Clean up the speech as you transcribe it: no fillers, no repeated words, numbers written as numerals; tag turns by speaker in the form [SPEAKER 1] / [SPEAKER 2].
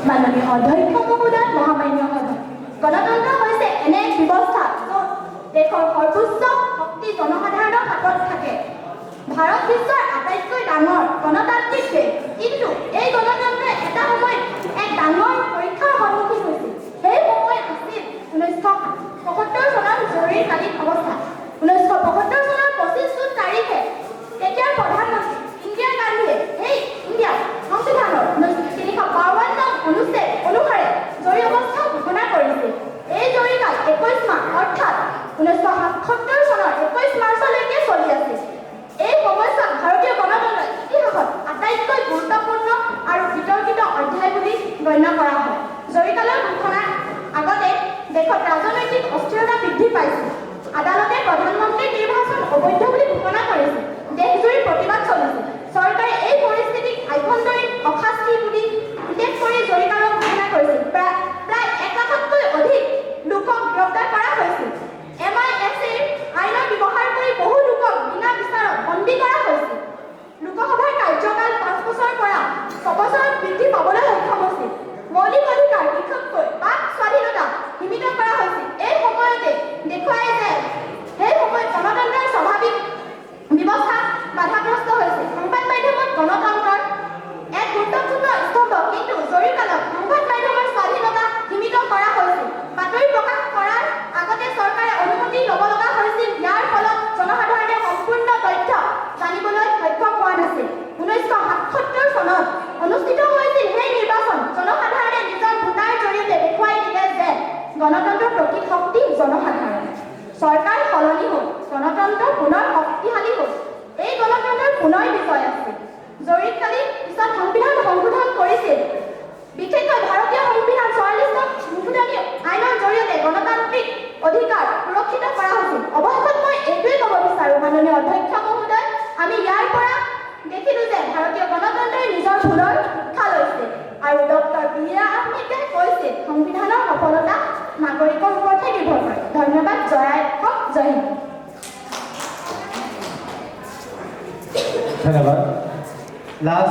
[SPEAKER 1] মাননীয় অধ্যক্ষ মহোদয়, মহামান্য সদন, গণতন্ত্ৰ হৈছে এনে এক ব্যৱস্থা য'ত দেশৰ সৰ্বোচ্চ শক্তি জনসাধাৰণৰ হাতত থাকে। ভাৰত বিশ্বৰ আটাইতকৈ ডাঙৰ গণতান্ত্ৰিক দেশ, কিন্তু এই গণতন্ত্ৰই এটা সময়ত এক ডাঙৰ পৰীক্ষাৰ সন্মুখীন হৈছিল। সেই সময় আছিল 1975 চনৰ জৰুৰীকালীন অৱস্থা। 1975 চনৰ 25 জুন তাৰিখে তেতিয়াৰ প্ৰধানমন্ত্ৰী ইন্দিৰা গান্ধীয়ে সেই ইণ্ডিয়াৰ সংবিধানৰ 352 নং অনুচ্ছেদ অনুসাৰে জৰুৰী অৱস্থা ঘোষণা কৰিছিল। এই জৰুৰীকাল 21 মাহ অৰ্থাৎ 1977 চনৰ 21 মাৰ্চলৈকে চলি আছিল। এই সময়ছোৱাক ভাৰতীয় গণতন্ত্ৰৰ ইতিহাসত আটাইতকৈ গুৰুত্বপূৰ্ণ আৰু বিতৰ্কিত অধ্যায় বুলি গণ্য কৰা হয়। জৰুৰীকালৰ ঘোষণাৰ আগতে দেশত ৰাজনৈতিক অস্থিৰতা বৃদ্ধি পাইছিল। আদালতে প্ৰধানমন্ত্ৰীৰ নিৰ্বাচন অবৈধ বুলি ঘোষণা কৰিছিল। দেশজুৰি প্ৰতিবাদ চলিছিল। চৰকাৰে এই পৰিস্থিতিক আভ্যন্তৰীণ অশান্তি বুলি উল্লেখ কৰি জৰুৰীকালৰ ঘোষণা কৰিছিল। প্ৰায় 1 লাখতকৈ অধিক লোকক গ্ৰেপ্তাৰ কৰা হৈছিল। MISA আইনৰ ব্যৱহাৰ কৰি বহু লোকক বিনা বিচাৰত বন্দী কৰা হৈছিল। লোকসভাৰ কাৰ্যকাল 5 বছৰৰ পৰা 6 বছৰত বৃদ্ধি পাবলৈ সক্ষম হৈছিল। মৌলিক অধিকাৰ, বিশেষকৈ বাক স্বাধীনতা সীমিত কৰা হৈছিল। এই সময়তে দেখুৱাই যে সেই সময়ত গণতন্ত্ৰৰ স্বাভাৱিক ব্যৱস্থা বাধাগ্ৰস্ত হৈছিল। সংবাদ মাধ্যমত গণতন্ত্ৰৰ এক গুৰুত্বপূৰ্ণ স্তম্ভ, কিন্তু জৰুৰীকালত সংবাদ মাধ্যমৰ স্বাধীনতা সীমিত কৰা হৈছিল। বাতৰি প্ৰকাশ কৰাৰ আগতে চৰকাৰে অনুমতি ল'ব লগা হৈছিল। ইয়াৰ ফলত জনসাধাৰণে সম্পূৰ্ণ তথ্য জানিবলৈ সক্ষম হোৱা নাছিল। 1977 চনত অনুষ্ঠিত হৈছিল সেই নিৰ্বাচন। জনসাধাৰণে নিজৰ ভোটাৰ জৰিয়তে দেখুৱাই দিলে যে গণতন্ত্ৰৰ প্ৰকৃত শক্তি জনসাধাৰণ। চৰকাৰ সলনি হ'ল, গণতন্ত্ৰ পুনৰ শক্তিশালী হ'ল। এই গণতন্ত্ৰৰ পুনৰ বিষয় আছিল। জৰুৰীকালীন পিছত সংবিধান সংশোধন কৰিছিল। বিশেষকৈ ভাৰতীয় সংবিধান 44 নং সংশোধনী আইনৰ জৰিয়তে গণতান্ত্ৰিক অধিকাৰ সুৰক্ষিত কৰা হৈছিল। অৱশেষত মই এইটোৱে ক'ব বিচাৰোঁ, মাননীয় অধ্যক্ষ মহোদয়, আমি ইয়াৰ পৰা দেখিলোঁ যে ভাৰতীয় গণতন্ত্ৰই নিজৰ ভুলৰ শিক্ষা লৈছে। আৰু ডক্টৰ বি.আৰ. আম্বেদকাৰে কৈছিল, সংবিধানৰ সফলতা নাগৰিকৰ ওপৰতহে নিৰ্ভৰ কৰে। ধন্যবাদ। জয় হওক, জয় হিন্দ।
[SPEAKER 2] ধন্যবাদ। লাষ্ট